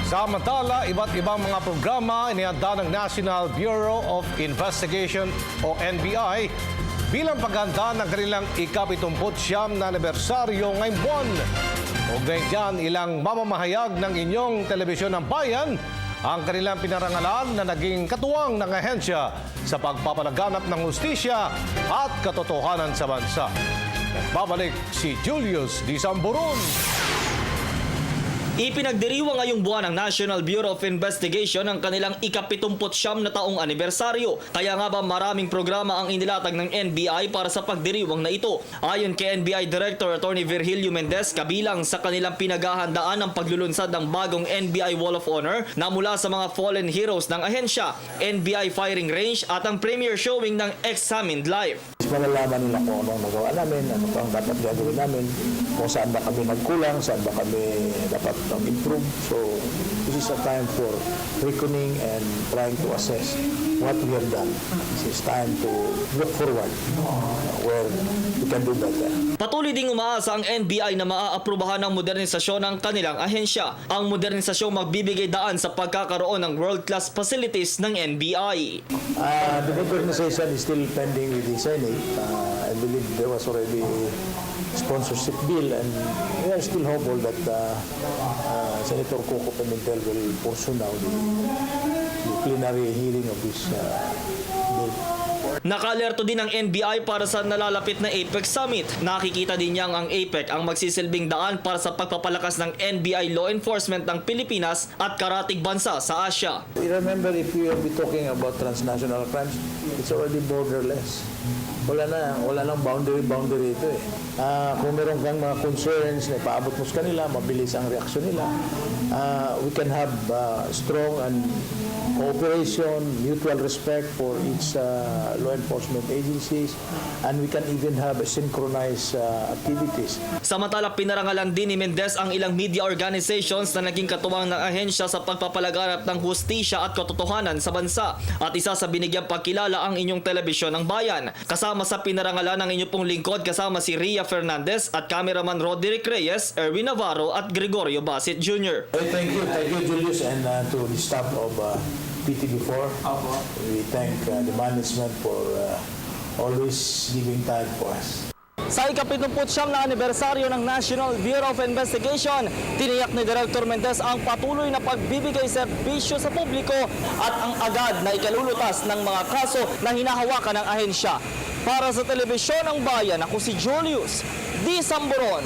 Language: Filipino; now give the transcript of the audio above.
Samantala, iba't ibang mga programa inihanda ng National Bureau of Investigation o NBI bilang paghanda ng kanilang ika-79 na anibersaryo ngayong buwan. Ugnay dyan, ilang mamamahayag ng inyong telebisyon ng bayan ang kanilang pinarangalan na naging katuwang ng ahensya sa pagpapalaganap ng hustisya at katotohanan sa bansa. Babalik si Julius D. Samburon. Ipinagdiriwang ngayong buwan ng National Bureau of Investigation ang kanilang ika-79 na taong anibersaryo. Kaya nga ba maraming programa ang inilatag ng NBI para sa pagdiriwang na ito. Ayon kay NBI Director Attorney Virgilio Mendez, kabilang sa kanilang pinaghahandaan ang paglulunsad ng bagong NBI Wall of Honor na mula sa mga fallen heroes ng ahensya, NBI Firing Range at ang premiere showing ng Examined Life. Malalaman nila kung ano ang nagawa namin, ano pang dapat gagawin namin, kung saan ba kami nagkulang, saan ba kami dapat improve. So, this is a time for reckoning and trying to assess what we have done. This is time to look forward where we can do better. Patuloy ding umaasa ang NBI na maaaprubahan ng modernisasyon ng kanilang ahensya. Ang modernisasyong magbibigay daan sa pagkakaroon ng world-class facilities ng NBI. The modernization is still pending with the Senate. I believe there was already a sponsorship bill, and we are still hopeful that Senator Coco Pimentel will pursue now the plenary hearing of this bill. Naka-alerto din ng NBI para sa nalalapit na APEC Summit. Nakikita din niyang ang APEC ang magsisilbing daan para sa pagpapalakas ng NBI law enforcement ng Pilipinas at karatig bansa sa Asia. Remember, if we will be talking about transnational crimes, it's already borderless. Wala nang boundary ito eh. Kung meron kang mga concerns na ipaabot mo sa kanila, mabilis ang reaksyon nila. We can have strong and cooperation, mutual respect for each law enforcement agencies, and we can even have synchronized activities. Samantala, pinarangalan din ni Mendez ang ilang media organizations na naging katuwang ng ahensya sa pagpapalaganap ng hustisya at katotohanan sa bansa. At isa sa binigyang pagkilala ang inyong telebisyon ng bayan. Kasama sa pinarangalan ng inyong pong lingkod kasama si Ria Fernandez at cameraman Roderick Reyes, Erwin Navarro at Gregorio Basit Jr. Thank you Julius, and to the staff of PTV4. We thank the management for always giving time for us. Sa ika-79 na anibersaryo ng National Bureau of Investigation, tiniyak ni Director Mendez ang patuloy na pagbibigay serbisyo sa publiko at ang agad na ikalulutas ng mga kaso na hinahawakan ng ahensya. Para sa Telebisyon ng Bayan, ako si Julius D. Samburon.